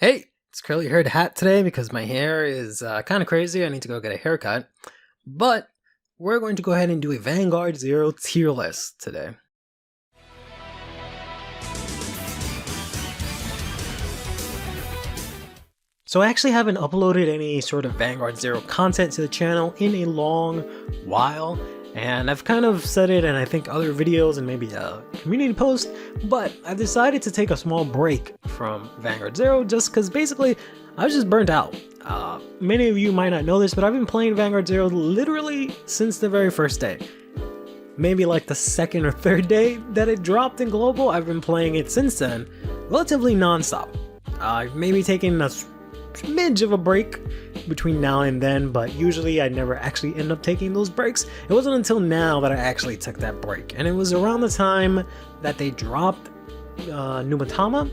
Hey, it's Curly Haired Hat today because my hair is kind of crazy. I need to go get a haircut. But we're going to go ahead and do a Vanguard 0 tier list today. So I actually haven't uploaded any sort of Vanguard 0 content to the channel in a long while. And I've kind of said it in I think other videos and maybe a community post, but I've decided to take a small break from Vanguard 0 just because basically I was just burnt out. Many of you might not know this, but I've been playing Vanguard 0 literally since the very first day. Maybe like the second or third day that it dropped in global, I've been playing it since then, relatively non-stop. I've maybe taken a smidge of a break between now and then, but usually I never actually end up taking those breaks. It wasn't until now that I actually took that break, and it was around the time that they dropped Numatama,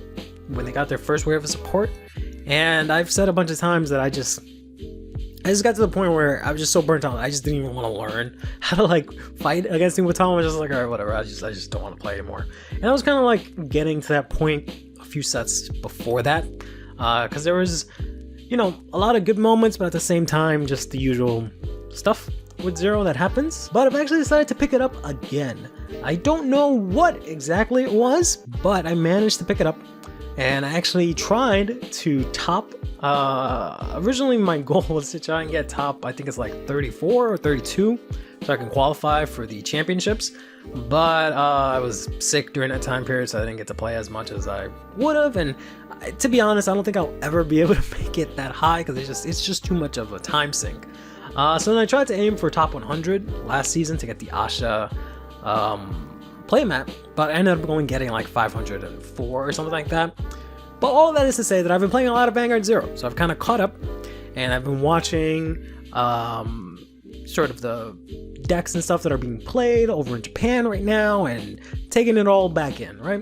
when they got their first wave of support. And I've said a bunch of times that I just got to the point where I was just so burnt out, I just didn't even want to learn how to like fight against Numatama. I was just like, alright, whatever, I just don't want to play anymore. And I was kind of like getting to that point a few sets before that, because there was, you know, a lot of good moments, but at the same time, just the usual stuff with Zero that happens. But I've actually decided to pick it up again. I don't know what exactly it was, but I managed to pick it up, and I actually tried to top, originally my goal was to try and get top, I think it's like 34 or 32, so I can qualify for the championships. But I was sick during that time period, so I didn't get to play as much as I would have, and to be honest, I don't think I'll ever be able to make it that high because it's just too much of a time sink. So then I tried to aim for top 100 last season to get the Asha playmat, but I ended up getting like 504 or something like that. But all of that is to say that I've been playing a lot of Vanguard 0, so I've kind of caught up, and I've been watching sort of the decks and stuff that are being played over in Japan right now and taking it all back in, right?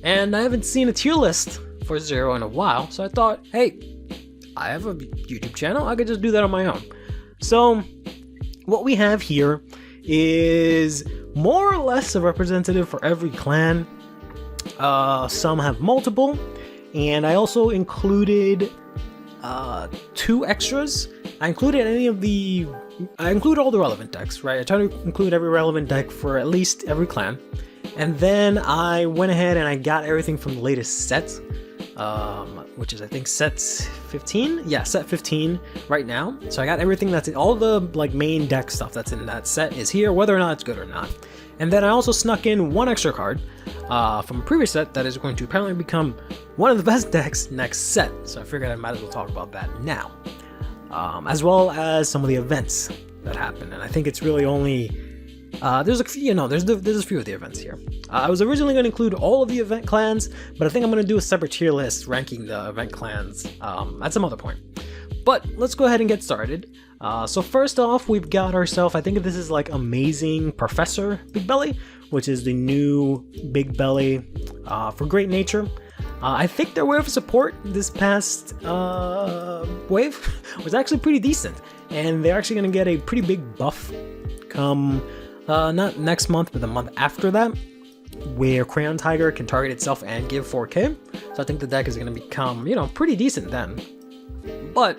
And I haven't seen a tier list for 0 in a while, so I thought, hey, I have a YouTube channel, I could just do that on my own. So what we have here is more or less a representative for every clan. Some have multiple, and I also included 2 extras. I included all the relevant decks, right? I try to include every relevant deck for at least every clan. And then I went ahead and I got everything from the latest set, which is I think set 15. Yeah, set 15 right now. So I got everything that's in, all the like main deck stuff that's in that set is here, whether or not it's good or not. And then I also snuck in 1 extra card from a previous set that is going to apparently become one of the best decks next set. So I figured I might as well talk about that now, as well as some of the events that happen. And I think it's really only there's a few, there's a few of the events here. I was originally going to include all of the event clans, but I think I'm going to do a separate tier list ranking the event clans at some other point. But let's go ahead and get started. So first off, we've got ourselves, I think this is like Amazing Professor Big Belly, which is the new Big Belly for Great Nature. I think their wave of support this past wave was actually pretty decent, and they're actually going to get a pretty big buff come not next month, but the month after that, where Crayon Tiger can target itself and give 4k. So I think the deck is going to become, pretty decent then. But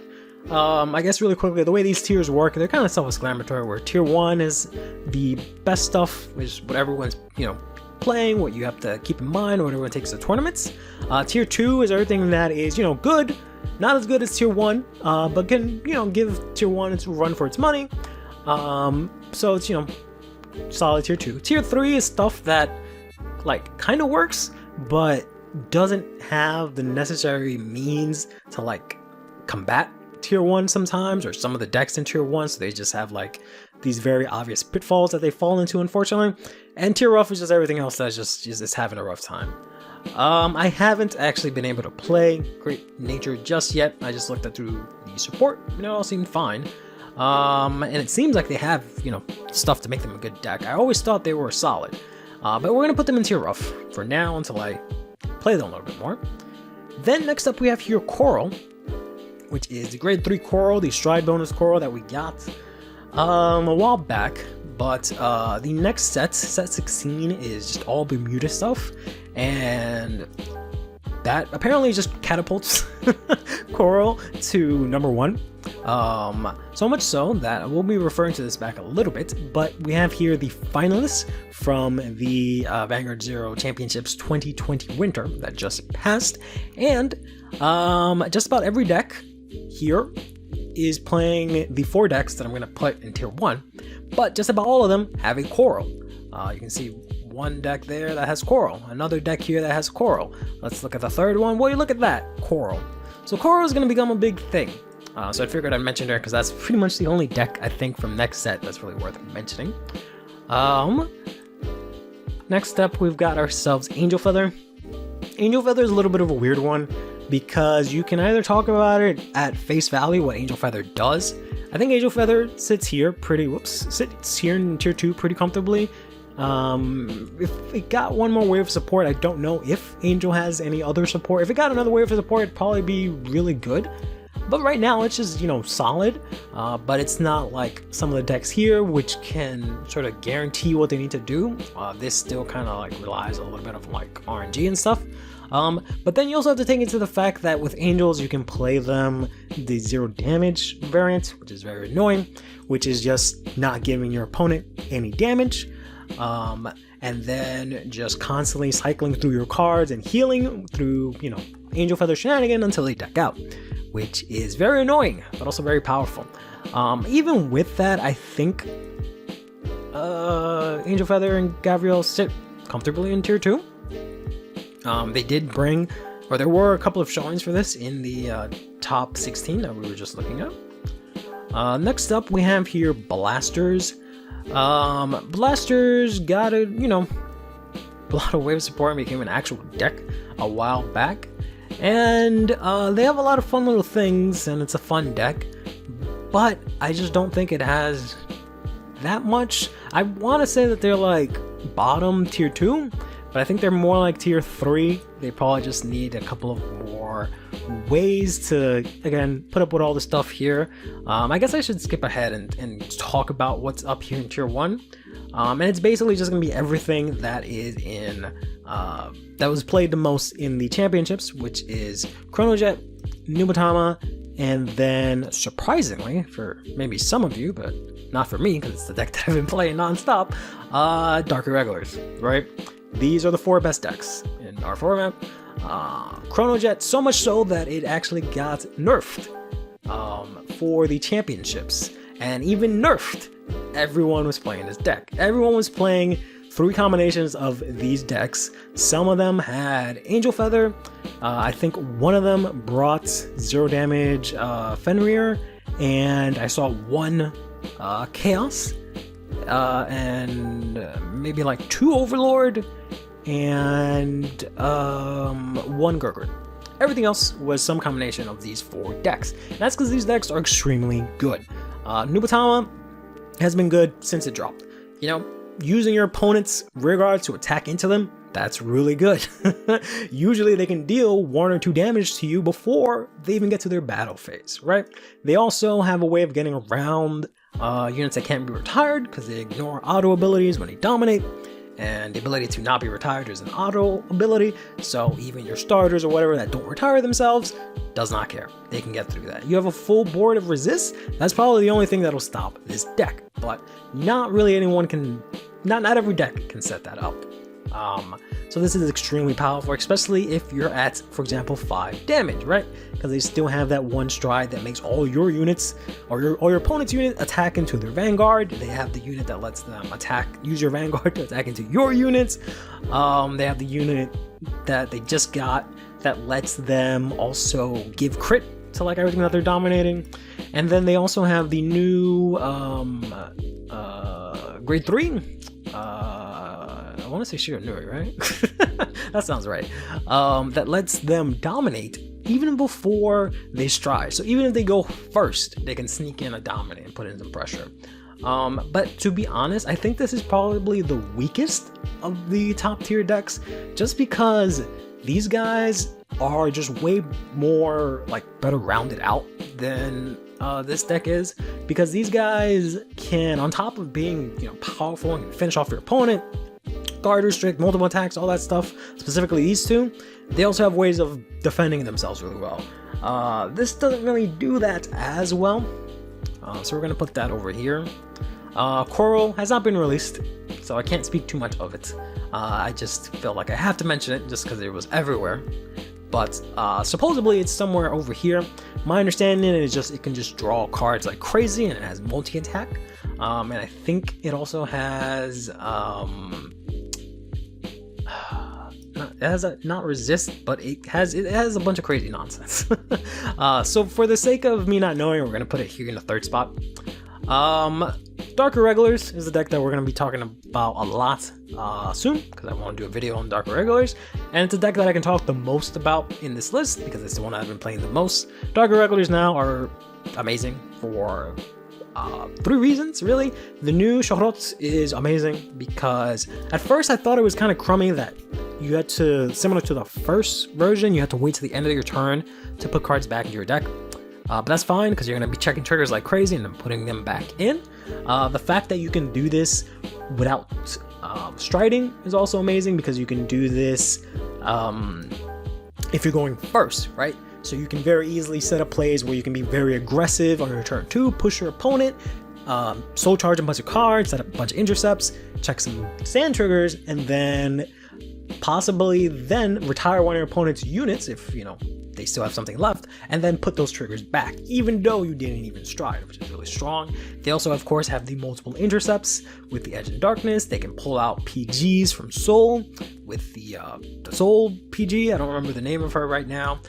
I guess really quickly, the way these tiers work, they're kind of self-explanatory, where tier 1 is the best stuff, which is what everyone's, playing, what you have to keep in mind, what everyone takes to tournaments. Tier 2 is everything that is, good, not as good as tier 1, but can, give tier 1 its run for its money. So it's, solid tier 2. Tier 3 is stuff that like kind of works, but doesn't have the necessary means to like combat tier 1 sometimes, or some of the decks in tier 1, so they just have like these very obvious pitfalls that they fall into, unfortunately. And tier rough is just everything else that's just having a rough time. I haven't actually been able to play Great Nature just yet. I just looked at through the support, it all seemed fine. And it seems like they have, stuff to make them a good deck. I always thought they were solid, but we're gonna put them in tier rough for now until I play them a little bit more. Then next up we have here Coral, which is the grade 3 Coral, the stride bonus Coral that we got a while back. But the next set 16, is just all Bermuda stuff, and that apparently just catapults Coral to number 1. So much so that we'll be referring to this back a little bit, but we have here the finalists from the Vanguard Zero Championships 2020 winter that just passed, and just about every deck here is playing the 4 decks that I'm going to put in tier 1, but just about all of them have a Coral. You can see one deck there that has Coral, another deck here that has Coral. Let's look at the third one. Well, you look at that, Coral. So Coral is going to become a big thing. So I figured I'd mention her because that's pretty much the only deck I think from next set that's really worth mentioning. Next up, we've got ourselves Angel Feather. Angel Feather is a little bit of a weird one because you can either talk about it at face value, what Angel Feather does. I think Angel Feather sits here sits here in tier 2 pretty comfortably. If it got one more wave of support, I don't know if Angel has any other support. If it got another wave of support, it'd probably be really good. But right now it's just, solid, but it's not like some of the decks here, which can sort of guarantee what they need to do. This still kind of like relies on a little bit of like RNG and stuff. But then you also have to take into the fact that with Angels, you can play them the 0 damage variant, which is very annoying, which is just not giving your opponent any damage. And then just constantly cycling through your cards and healing through, Angel Feather shenanigan until they deck out, which is very annoying, but also very powerful. Even with that, I think Angel Feather and Gabrielle sit comfortably in tier 2. They did bring, or there were a couple of showings for this in the top 16 that we were just looking at. Next up, we have here Blasters. Blasters got a, lot of wave support and became an actual deck a while back. And they have a lot of fun little things, and it's a fun deck, but I just don't think it has that much. I want to say that they're like bottom tier 2, but I think they're more like tier 3. They probably just need a couple of more ways to, again, put up with all the stuff here. I guess I should skip ahead and talk about what's up here in tier 1. And it's basically just going to be everything that is in, that was played the most in the championships, which is Chronojet, Nubatama, and then surprisingly, for maybe some of you, but not for me, because it's the deck that I've been playing nonstop, Dark Irregulars, right? These are the 4 best decks in our format. Chronojet, so much so that it actually got nerfed for the championships, and even nerfed, everyone was playing this deck. Everyone was playing 3 combinations of these decks. Some of them had Angel Feather. I think one of them brought 0 damage Fenrir, and I saw 1 Chaos, and maybe like 2 Overlord, and 1 Gurgurt. Everything else was some combination of these 4 decks. And that's because these decks are extremely good. Nubatama has been good since it dropped. Using your opponent's rear guard to attack into them, that's really good. Usually they can deal 1 or 2 damage to you before they even get to their battle phase, right? They also have a way of getting around units that can't be retired because they ignore auto abilities when they dominate. And the ability to not be retired is an auto ability, so even your starters or whatever that don't retire themselves does not care. They can get through that. You have a full board of resist. That's probably the only thing that'll stop this deck, but not really anyone can, not every deck can set that up. So this is extremely powerful, especially if you're at, for example, 5 damage, right? Because they still have that 1 stride that makes all your units, or your opponent's unit, attack into their Vanguard. They have the unit that lets them use your Vanguard to attack into your units. They have the unit that they just got that lets them also give crit to like everything that they're dominating. And then they also have the new grade 3. I want to say Shiranui, right? That sounds right. That lets them dominate even before they stride. So even if they go first, they can sneak in a dominate and put in some pressure. But to be honest, I think this is probably the weakest of the top tier decks, just because these guys are just way more like better rounded out than this deck is, because these guys can, on top of being powerful and finish off your opponent, guard restrict, multiple attacks, all that stuff, specifically these 2, they also have ways of defending themselves really well. This doesn't really do that as well, so we're going to put that over here. Coral has not been released, so I can't speak too much of it. I just felt like I have to mention it just because it was everywhere. But supposedly it's somewhere over here. My understanding is just it can just draw cards like crazy, and it has multi-attack. And I think it also has not resist, but it has a bunch of crazy nonsense. So for the sake of me not knowing, we're gonna put it here in the third spot. Dark Irregulars is the deck that we're going to be talking about a lot soon, because I want to do a video on Dark Irregulars, and it's a deck that I can talk the most about in this list because it's the one I've been playing the most. Dark Irregulars now are amazing for 3 reasons, really. The new Shohrot is amazing because at first I thought it was kind of crummy that you had to, similar to the first version, you had to wait till the end of your turn to put cards back into your deck. But that's fine because you're going to be checking triggers like crazy and then putting them back in. The fact that you can do this without striding is also amazing because you can do this if you're going first, right? So you can very easily set up plays where you can be very aggressive on your turn 2, push your opponent, soul charge a bunch of cards, set up a bunch of intercepts, check some sand triggers, and then possibly then retire one of your opponent's units if, you know, they still have something left, and then put those triggers back, even though you didn't even stride, which is really strong. They also, of course, have the multiple intercepts with the Edge and Darkness. They can pull out PGs from Soul with the Soul PG. I don't remember the name of her right now.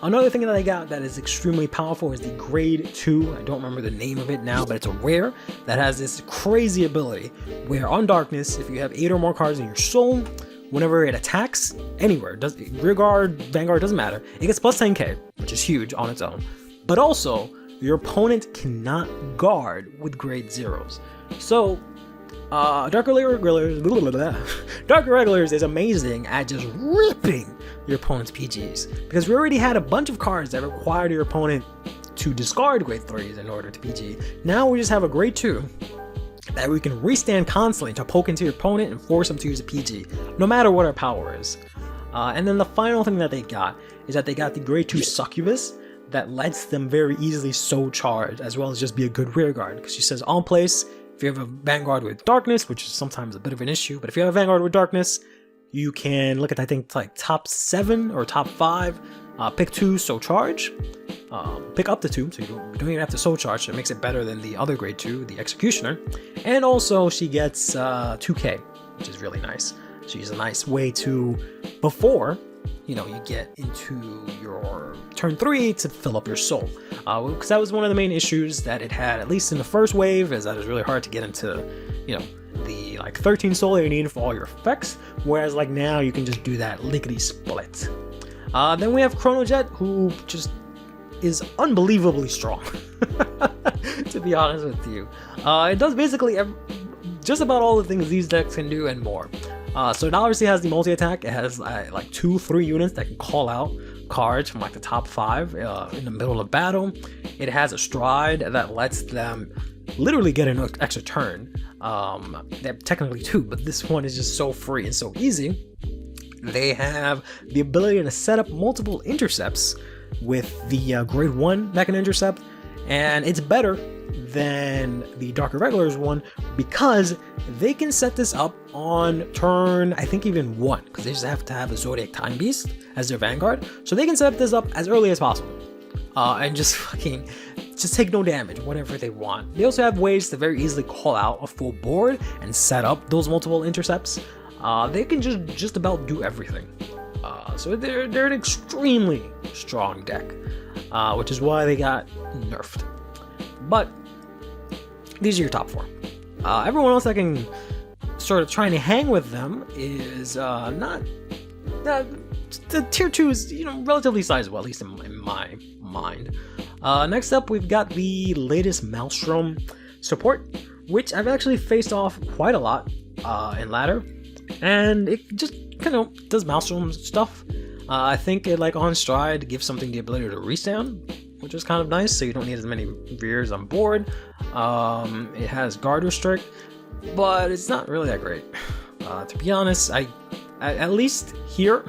Another thing that I got that is extremely powerful is the Grade 2. I don't remember the name of it now, but it's a rare that has this crazy ability where on Darkness, if you have 8 or more cards in your Soul, whenever it attacks anywhere, Rearguard, Vanguard, doesn't matter, it gets plus 10k, which is huge on its own. But also, your opponent cannot guard with grade 0s. So, Dark Irregulars is amazing at just ripping your opponent's PGs. Because we already had a bunch of cards that required your opponent to discard grade 3s in order to PG. Now we just have a grade 2 that we can restand constantly to poke into your opponent and force them to use a PG, no matter what our power is. And then the final thing that they got is that they got the grade 2 Succubus that lets them very easily soul charge, as well as just be a good rear guard, because she says on place, if you have a Vanguard with Darkness, which is sometimes a bit of an issue, but if you have a Vanguard with Darkness, you can look at, I think, like top 7 or top 5, pick 2 soul charge, pick up to 2, so you don't even have to soul charge, so it makes it better than the other grade 2, the Executioner. And also she gets 2k, which is really nice. She's a nice way to, before, you know, you get into your turn 3 to fill up your soul. Because that was one of the main issues that it had, at least in the first wave, is that it was really hard to get into, you know, the like 13 soul that you need for all your effects, whereas like now you can just do that lickety split. Then we have Chronojet, who just is unbelievably strong, to be honest with you. It does basically just about all the things these decks can do and more. So it obviously has the multi-attack. It has like 2-3 units that can call out cards from like the top 5 in the middle of battle. It has a stride that lets them literally get an extra turn. They have technically 2, but this one is just so free and so easy. They have the ability to set up multiple intercepts with the grade 1 that can intercept, and it's better than the Dark Irregulars one because they can set this up on turn, I think even 1, because they just have to have a Zodiac Time Beast as their Vanguard, so they can set this up as early as possible and just take no damage whenever they want. They also have ways to very easily call out a full board and set up those multiple intercepts. They can just about do everything. So they're an extremely strong deck, which is why they got nerfed. But these are your top 4. Everyone else that can sort of trying to hang with them is not. The tier 2 is, you know, relatively sizable, at least in my mind. Next up, we've got the latest Maelstrom support, which I've actually faced off quite a lot in ladder, and it just kind of does Maelstrom stuff. I think it, like on stride, gives something the ability to restand, which is kind of nice, so you don't need as many rears on board. It has guard restrict, but it's not really that great. To be honest, I at least here,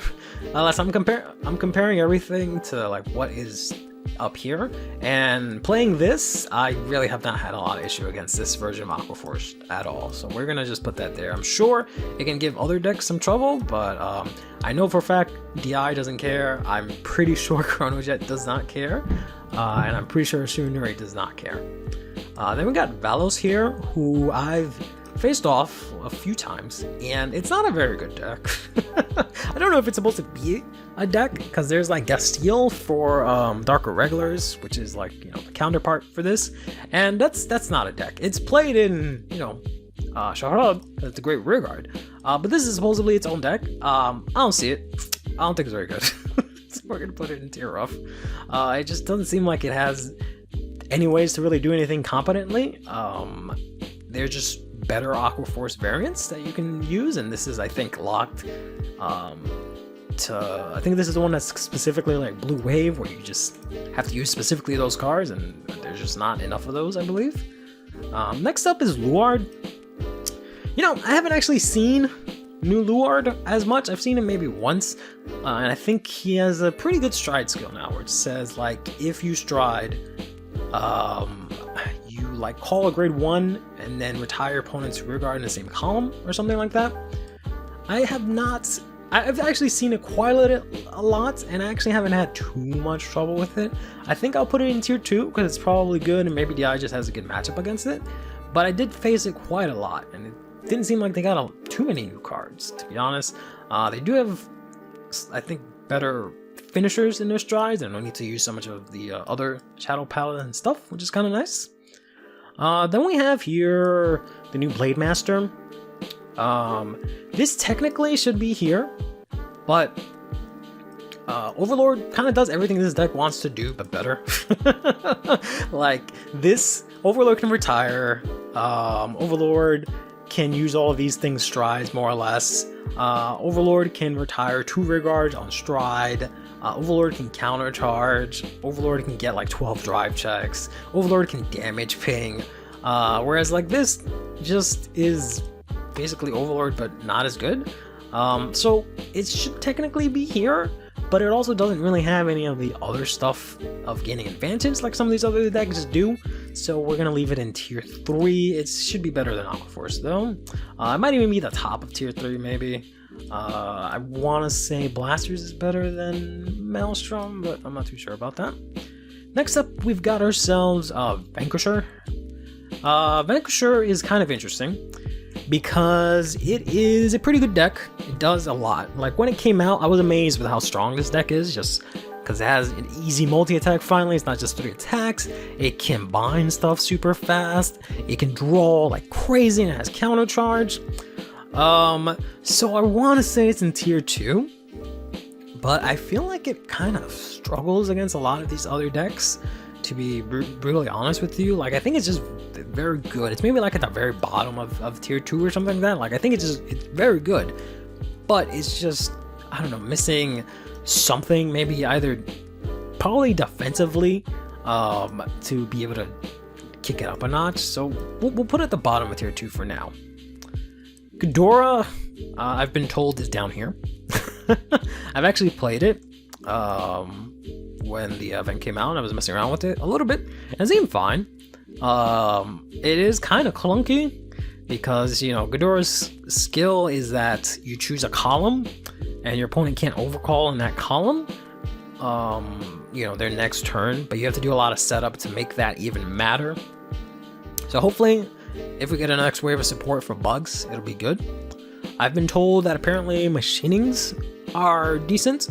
unless I'm comparing everything to like what is up here, and playing this, I really have not had a lot of issue against this version of Aquaforce at all. So we're gonna just put that there. I'm sure it can give other decks some trouble, but I know for a fact DI doesn't care. I'm pretty sure Chronojet does not care, and I'm pretty sure Tsunuri does not care. Then we got Valos here, who I've faced off a few times, and it's not a very good deck. I don't know if it's supposed to be a deck, because there's like Gasteel for Dark Irregulars, which is like, you know, the counterpart for this, and that's not a deck. It's played in, you know, Shahrad, it's a great rearguard, but this is supposedly its own deck. I don't see it. I don't think it's very good. So we're gonna put it in tier rough. It just doesn't seem like it has any ways to really do anything competently. They're just better Aquaforce variants that you can use, and this is, I think, locked to, I think this is the one that's specifically like Blue Wave, where you just have to use specifically those cards, and there's just not enough of those, I believe. Next up is Luard. You know, I haven't actually seen new Luard as much. I've seen him maybe once, and I think he has a pretty good stride skill now, where it says like if you stride, you like call a grade 1 and then retire opponent's rearguard in the same column or something like that. I've actually seen it quite a lot, and I actually haven't had too much trouble with it. I think I'll put it in tier 2 because it's probably good, and maybe DI just has a good matchup against it. But I did face it quite a lot, and it didn't seem like they got too many new cards, to be honest. They do have, I think, better finishers in their strides, and don't need to use so much of the other Shadow Paladin stuff, which is kind of nice. Then we have here the new Blade Master. This technically should be here, but Overlord kind of does everything this deck wants to do, but better. Like, this Overlord can retire, Overlord can use all of these things strides, more or less. Overlord can retire 2 rearguards on stride. Overlord can countercharge. Overlord can get like 12 drive checks. Overlord can damage ping. Whereas like this just is basically Overlord but not as good. So it should technically be here, but it also doesn't really have any of the other stuff of gaining advantage like some of these other decks do. So we're gonna leave it in tier 3. It should be better than Aquaforce though. It might even be the top of tier 3 maybe. I want to say Blasters is better than Maelstrom, but I'm not too sure about that. Next up, we've got ourselves Vanquisher. Vanquisher is kind of interesting because it is a pretty good deck. It does a lot. Like, when it came out, I was amazed with how strong this deck is, just because it has an easy multi-attack finally. It's not just 3 attacks. It can bind stuff super fast. It can draw like crazy, and it has counter charge. So I want to say it's in tier 2, but I feel like it kind of struggles against a lot of these other decks, to be brutally honest with you. Like, I think it's just very good. It's maybe like at the very bottom of tier 2 or something like that. Like, I think it's very good, but it's just, I don't know, missing something, maybe either probably defensively, to be able to kick it up a notch. So we'll put it at the bottom of tier 2 for now. Ghidorah, I've been told, is down here. I've actually played it when the event came out, and I was messing around with it a little bit, and it seemed fine. It is kind of clunky because, you know, Ghidorah's skill is that you choose a column, and your opponent can't overcall in that column, you know, their next turn, but you have to do a lot of setup to make that even matter. So hopefully, if we get a next wave of support for bugs, it'll be good. I've been told that apparently machinings are decent.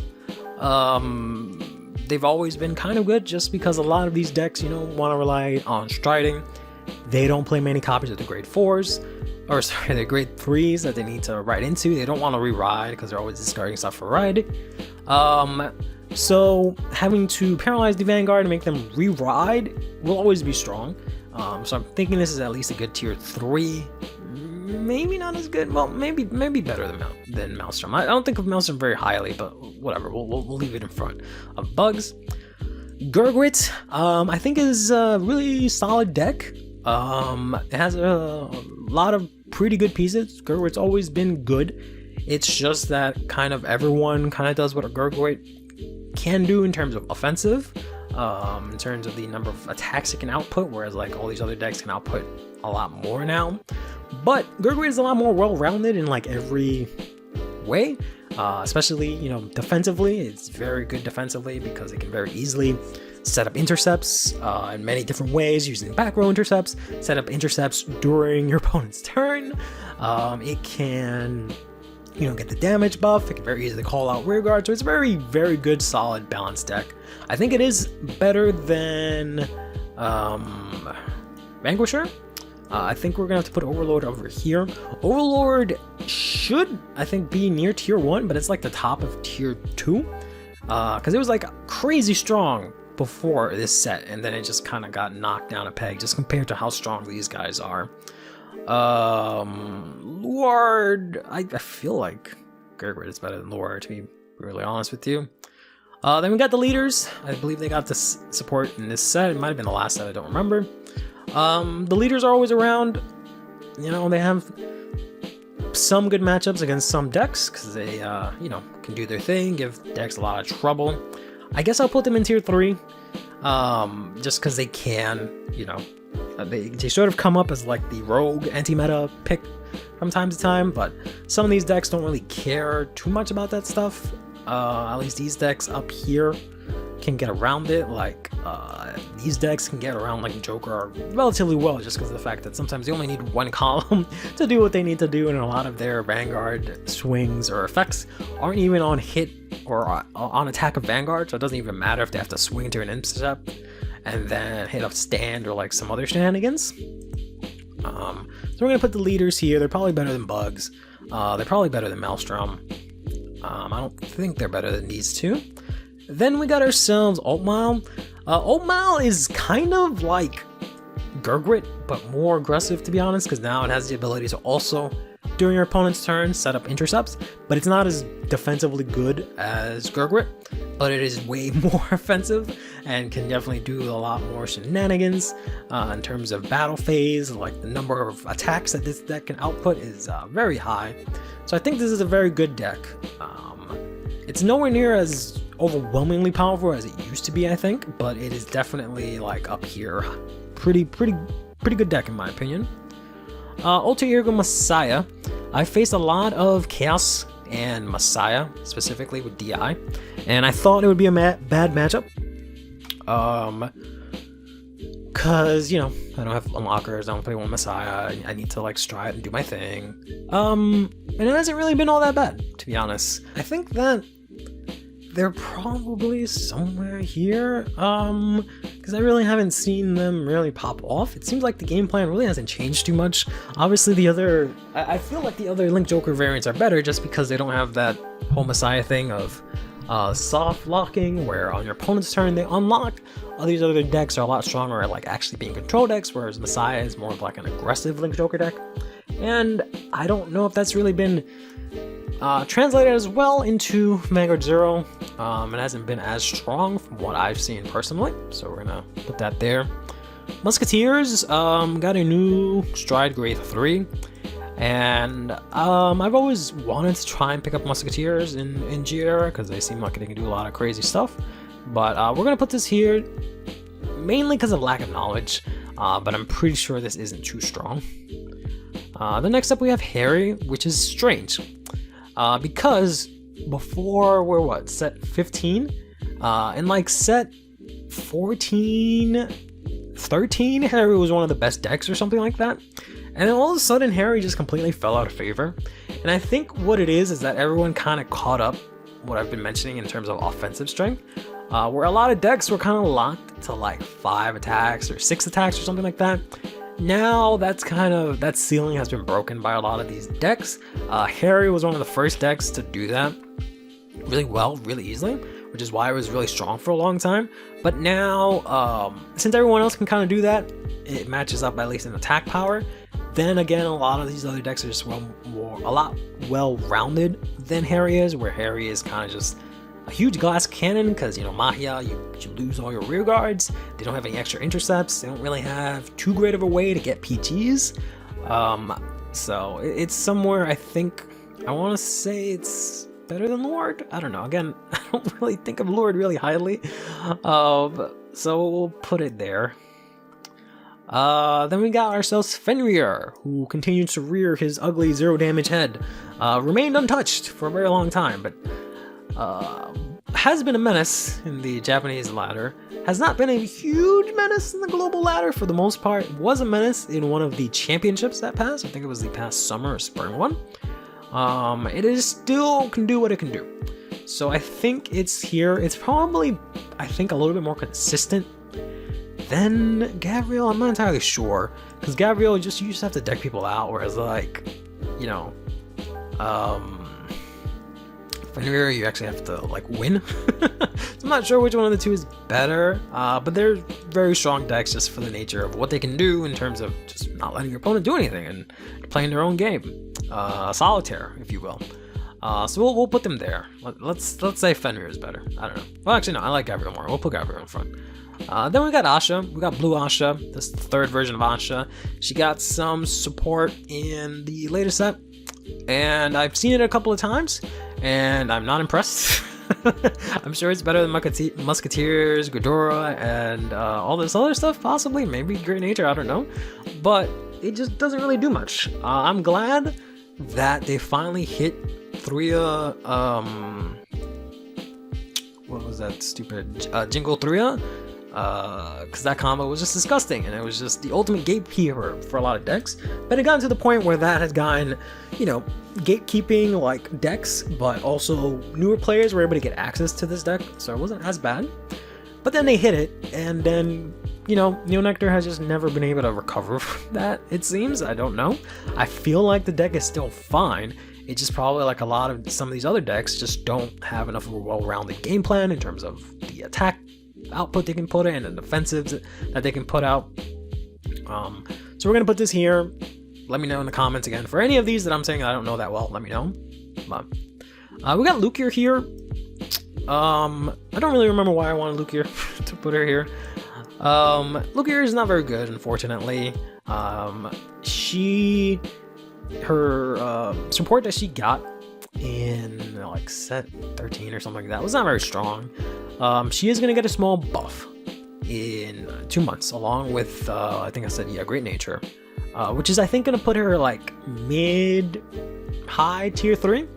They've always been kind of good, just because a lot of these decks, you know, want to rely on striding. They don't play many copies of the grade 4s, or sorry, the grade 3s that they need to ride into. They don't want to re-ride because they're always discarding stuff for ride. So having to paralyze the Vanguard and make them re-ride will always be strong. So I'm thinking this is at least a good tier 3. Maybe not as good. Well, maybe better than Maelstrom. I don't think of Maelstrom very highly, but whatever. We'll leave it in front of bugs. Gurgwit, I think is a really solid deck. It has a lot of pretty good pieces. Gurgwit's always been good. It's just that kind of everyone kind of does what a Gurgoid can do in terms of offensive, in terms of the number of attacks it can output, whereas like all these other decks can output a lot more now. But Gurgoid is a lot more well-rounded in like every way, especially, you know, defensively. It's very good defensively because it can very easily set up intercepts in many different ways using back row intercepts, set up intercepts during your opponent's turn. It can, you know, get the damage buff. It can very easily call out rear guard. So it's very, very good, solid, balanced deck. I think it is better than Vanquisher. I think we're gonna have to put Overlord over here. Overlord should, I think, be near tier 1, but it's like the top of tier 2. Because it was like crazy strong before this set, and then it just kind of got knocked down a peg just compared to how strong these guys are. Luard, I feel like Gurgoid is better than Luard, to be really honest with you. Then we got the leaders. I believe they got this support in this set. It might have been the last set, I don't remember. The leaders are always around. You know, they have some good matchups against some decks because they, you know, can do their thing, give decks a lot of trouble. I guess I'll put them in tier 3, just because they can, you know, they sort of come up as like the rogue anti-meta pick from time to time, but some of these decks don't really care too much about that stuff. At least these decks up here can get around it. Like these decks can get around like Joker relatively well, just because of the fact that sometimes they only need one column to do what they need to do, and a lot of their Vanguard swings or effects aren't even on hit or on attack of Vanguard, so it doesn't even matter if they have to swing to an intercept and then hit up stand or like some other shenanigans. So we're gonna put the leaders here. They're probably better than Bugs. They're probably better than Maelstrom. I don't think they're better than these two. Then we got ourselves Altmile. Altmile is kind of like Gurgrit, but more aggressive, to be honest, because now it has the ability to also, during your opponent's turn, set up intercepts, but it's not as defensively good as Gurgrit, but it is way more offensive and can definitely do a lot more shenanigans in terms of battle phase. Like the number of attacks that this deck can output is very high. So I think this is a very good deck. It's nowhere near as overwhelmingly powerful as it used to be, I think, but it is definitely like up here. Pretty good deck in my opinion. Alter Ego Messiah. I faced a lot of Chaos and Messiah, specifically with DI, and I thought it would be a bad matchup. Cause, you know, I don't have unlockers, I don't play one Messiah, I need to like stride and do my thing. And it hasn't really been all that bad, to be honest. I think that they're probably somewhere here, because I really haven't seen them really pop off. It seems like the game plan really hasn't changed too much. Obviously the other, I feel like the other Link Joker variants are better just because they don't have that whole Messiah thing of soft locking, where on your opponent's turn they unlock. All these other decks are a lot stronger at like actually being control decks, whereas Messiah is more of like an aggressive Link Joker deck. And I don't know if that's really been translated as well into Vanguard Zero. It hasn't been as strong from what I've seen personally, so we're gonna put that there. Musketeers got a new Stride Grade 3, and I've always wanted to try and pick up Musketeers in G-Era because they seem like they can do a lot of crazy stuff, but we're gonna put this here mainly because of lack of knowledge, but I'm pretty sure this isn't too strong. The next up we have Harry, which is strange. Because before we're what, set 15? In like set 14, 13, Harry was one of the best decks or something like that. And then all of a sudden Harry just completely fell out of favor. And I think what it is that everyone kind of caught up what I've been mentioning in terms of offensive strength. Where a lot of decks were kind of locked to like 5 attacks or 6 attacks or something like that. Now that ceiling has been broken by a lot of these decks. Harry was one of the first decks to do that really well, really easily, which is why it was really strong for a long time. But now, since everyone else can kind of do that, it matches up at least in attack power. Then again, a lot of these other decks are just a lot well-rounded than Harry is, where Harry is kind of just a huge glass cannon because, you know, Mahia, you lose all your rear guards. They don't have any extra intercepts. They don't really have too great of a way to get PTs. So it's somewhere, I think, I want to say it's better than Lord. I don't know. Again, I don't really think of Lord really highly. So we'll put it there. Then we got ourselves Fenrir, who continued to rear his ugly 0 damage head. Remained untouched for a very long time, but has been a menace in the Japanese ladder. Has not been a huge menace in the global ladder for the most part. Was a menace in one of the championships that passed. I think it was the past summer or spring one. It is still can do what it can do. So I think it's here. It's probably, I think, a little bit more consistent than Gabriel. I'm not entirely sure, because Gabriel you just have to deck people out, whereas like, you know, Fenrir you actually have to like win. So I'm not sure which one of the two is better, but they're very strong decks just for the nature of what they can do in terms of just not letting your opponent do anything and playing their own game, solitaire, if you will. So we'll put them there. Let's say Fenrir is better. I don't know. Well, actually no, I like Gabriel more. We'll put Gabriel in front. Then we got Asha. We got Blue Asha. This is the third version of Asha. She got some support in the latest set, and I've seen it a couple of times, and I'm not impressed. I'm sure it's better than Musketeers, Ghidorah, and all this other stuff, possibly. Maybe Great Nature, I don't know. But it just doesn't really do much. I'm glad that they finally hit Thria, what was that stupid, Jingle Thria? Because that combo was just disgusting, and it was just the ultimate gatekeeper for a lot of decks. But it got to the point where that has gotten, you know, gatekeeping like decks, but also newer players were able to get access to this deck, so it wasn't as bad. But then they hit it, and then, you know, Neonectar has just never been able to recover from that, it seems. I don't know. I feel like the deck is still fine. It's just probably like a lot of some of these other decks just don't have enough of a well-rounded game plan in terms of the attack output they can put in and defensives that they can put out. So we're gonna put this here. Let me know in the comments again for any of these that I'm saying I don't know that well. Let me know. But we got Lukier here. I don't really remember why I wanted Lukier to put her here. Lukier is not very good, unfortunately. Her support that she got in like set 13 or something like that was not very strong. She is going to get a small buff in 2 months, along with I think I said, yeah, Great Nature, which is I think going to put her like mid-high tier 3,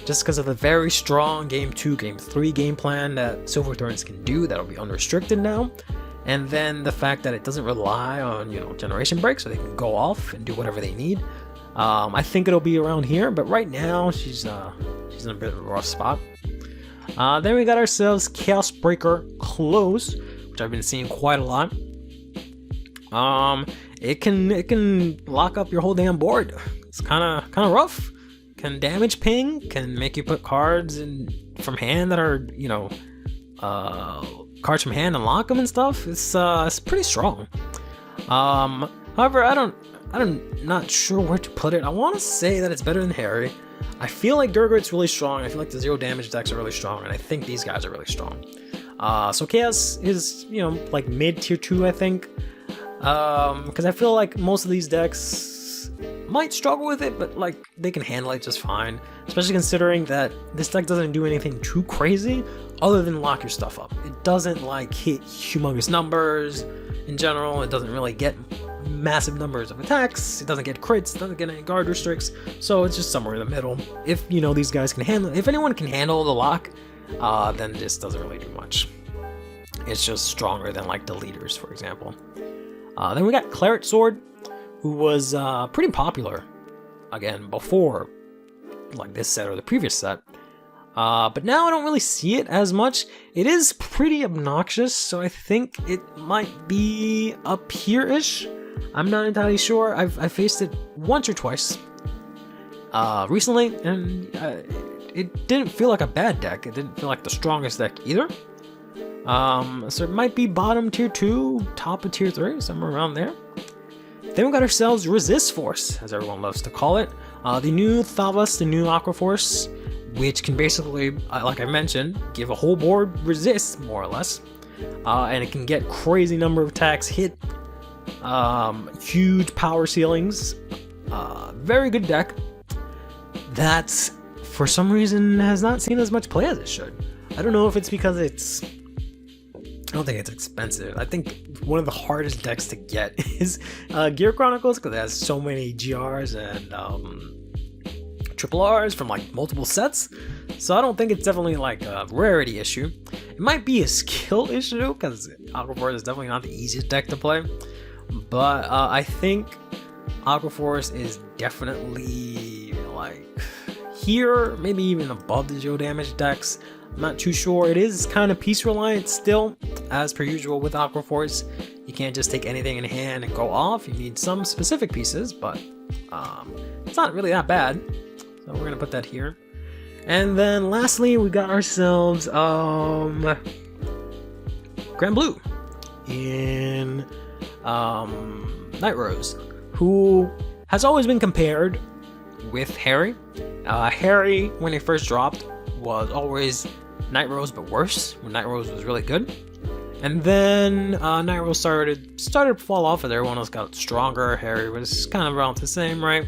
just because of the very strong game 2, game 3 game plan that Silver Thorns can do that'll be unrestricted now. And then the fact that it doesn't rely on, you know, generation breaks, so they can go off and do whatever they need. I think it'll be around here, but right now she's in a bit of a rough spot. Then we got ourselves Chaos Breaker Close, which I've been seeing quite a lot. It can lock up your whole damn board. It's kind of rough. Can damage ping, can make you put cards from hand that are, you know, cards from hand and lock them and stuff. It's pretty strong. However, I'm not sure where to put it. I want to say that it's better than Harry. I feel like Gurgurt's really strong. I feel like the 0 damage decks are really strong, and I think these guys are really strong. So Chaos is, you know, like mid tier 2, I think. Because I feel like most of these decks might struggle with it, but like they can handle it just fine. Especially considering that this deck doesn't do anything too crazy other than lock your stuff up. It doesn't like hit humongous numbers in general. It doesn't really get massive numbers of attacks. It doesn't get crits. It doesn't get any guard restricts. So it's just somewhere in the middle. If, you know, these guys can handle, if anyone can handle the lock, then this doesn't really do much. It's just stronger than like the leaders, for example. Then we got Claret Sword, who was pretty popular again before like this set or the previous set. But now I don't really see it as much. It is pretty obnoxious, so I think it might be up here-ish. I'm not entirely sure. I've faced it once or twice recently, and it didn't feel like a bad deck. It didn't feel like the strongest deck either. So it might be bottom tier 2, top of tier 3, somewhere around there. Then we got ourselves Resist Force, as everyone loves to call it. The new Thavas, the new Aqua Force, which can basically, like I mentioned, give a whole board resist, more or less. And it can get crazy number of attacks, hit huge power ceilings. Very good deck. that for some reason has not seen as much play as it should. I don't know if it's because I don't think it's expensive. I think one of the hardest decks to get is Gear Chronicles, because it has so many GRs and triple Rs from like multiple sets. So I don't think it's definitely like a rarity issue. It might be a skill issue, because Aquaforce is definitely not the easiest deck to play. But I think Aquaforce is definitely like here, maybe even above the 0 damage decks. I'm not too sure. It is kind of piece reliant still, as per usual with Aquaforce. You can't just take anything in hand and go off. You need some specific pieces, but it's not really that bad. So we're gonna put that here. And then lastly, we got ourselves Grand Blue in Night Rose, who has always been compared with Harry. Harry, when he first dropped, was always Night Rose but worse, when Night Rose was really good. And then Night Rose started to fall off, as everyone else got stronger. Harry was kind of around the same, right?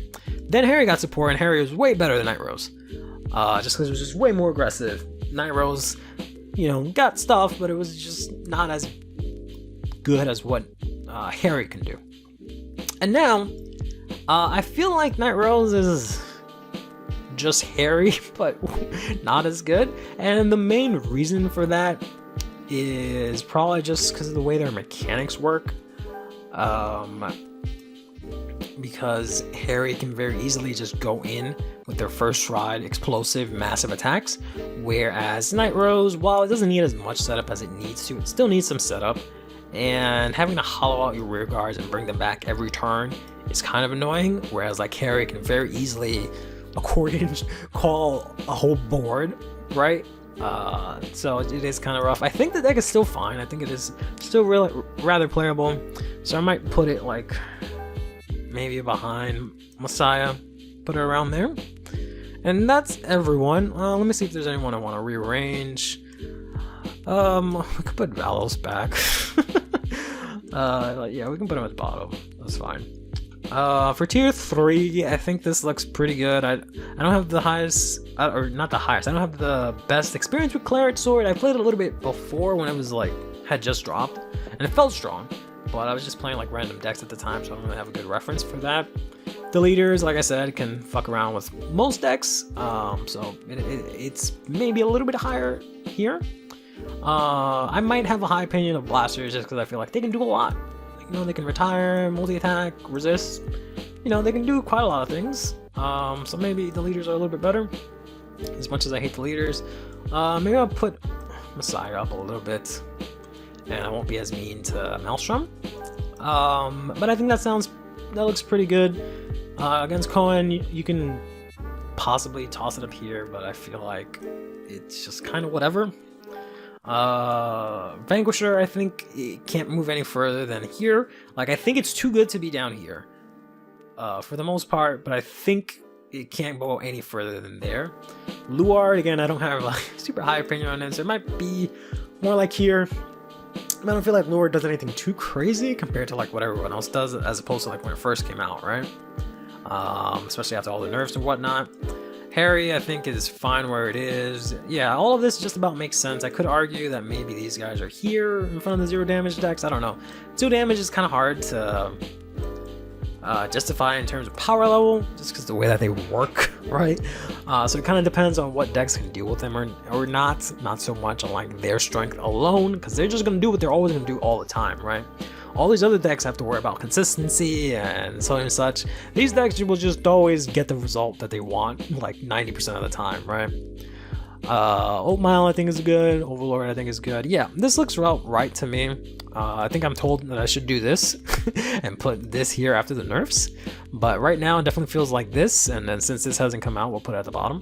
Then Harry got support, and Harry was way better than Night Rose. Just because it was just way more aggressive. Night Rose, got stuff, but it was just not as good as what Harry can do. And now, I feel like Night Rose is just Harry, but not as good. And the main reason for that is probably just because of the way their mechanics work. Because Harry can very easily just go in with their first ride explosive massive attacks, whereas Night Rose, while it doesn't need as much setup as it needs to, it still needs some setup, and having to hollow out your rear guards and bring them back every turn is kind of annoying, whereas like Harry can very easily accordion call a whole board, right? So it is kind of rough. I think the deck is still fine. I think it is still really rather playable, so I might put it like maybe behind Messiah, put it around there. And that's everyone. Let me see if there's anyone I want to rearrange. We could put Valos back. Yeah, we can put him at the bottom. That's fine. For tier 3, I think this looks pretty good. I don't have the highest, or not the highest, I don't have the best experience with Claret Sword. I played it a little bit before when it was like, had just dropped, and it felt strong, but I was just playing like random decks at the time, so I don't really have a good reference for that. The leaders, like I said, can fuck around with most decks, so it's maybe a little bit higher here. I might have a high opinion of blasters just because I feel like they can do a lot. They can retire, multi-attack, resist. They can do quite a lot of things. So maybe the leaders are a little bit better. As much as I hate the leaders, maybe I'll put Messiah up a little bit, and I won't be as mean to Maelstrom. But I think that looks pretty good. Against Cohen, you can possibly toss it up here, but I feel like it's just kind of whatever. Vanquisher, I think it can't move any further than here. Like, I think it's too good to be down here, for the most part, but I think it can't go any further than there. Luard, again, I don't have like super high opinion on it, so it might be more like here. I don't feel like Luard does anything too crazy compared to like what everyone else does, as opposed to like when it first came out, right? Especially after all the nerfs and whatnot. Harry, I think, is fine where it is. Yeah, all of this just about makes sense. I could argue that maybe these guys are here in front of the 0 damage decks. I don't know. 0 damage is kind of hard to justify in terms of power level, just because the way that they work, right? So it kind of depends on what decks can deal with them or not. Not so much on like their strength alone, because they're just going to do what they're always going to do all the time, right? All these other decks have to worry about consistency and so and such. These decks will just always get the result that they want, like 90% of the time, right? Oatmeal, I think, is good. Overlord, I think, is good. Yeah, this looks right to me. I think I'm told that I should do this and put this here after the nerfs. But right now, it definitely feels like this. And then since this hasn't come out, we'll put it at the bottom.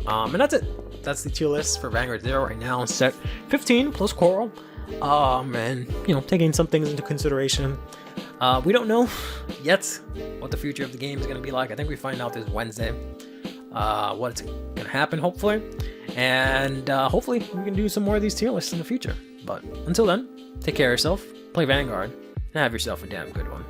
And that's it. That's the tier list for Vanguard 0 right now. Set 15 plus Coral. And taking some things into consideration. We don't know yet what the future of the game is going to be like. I think we find out this Wednesday what's going to happen, hopefully, and hopefully we can do some more of these tier lists in the future. But until then, take care of yourself, play Vanguard, and have yourself a damn good one.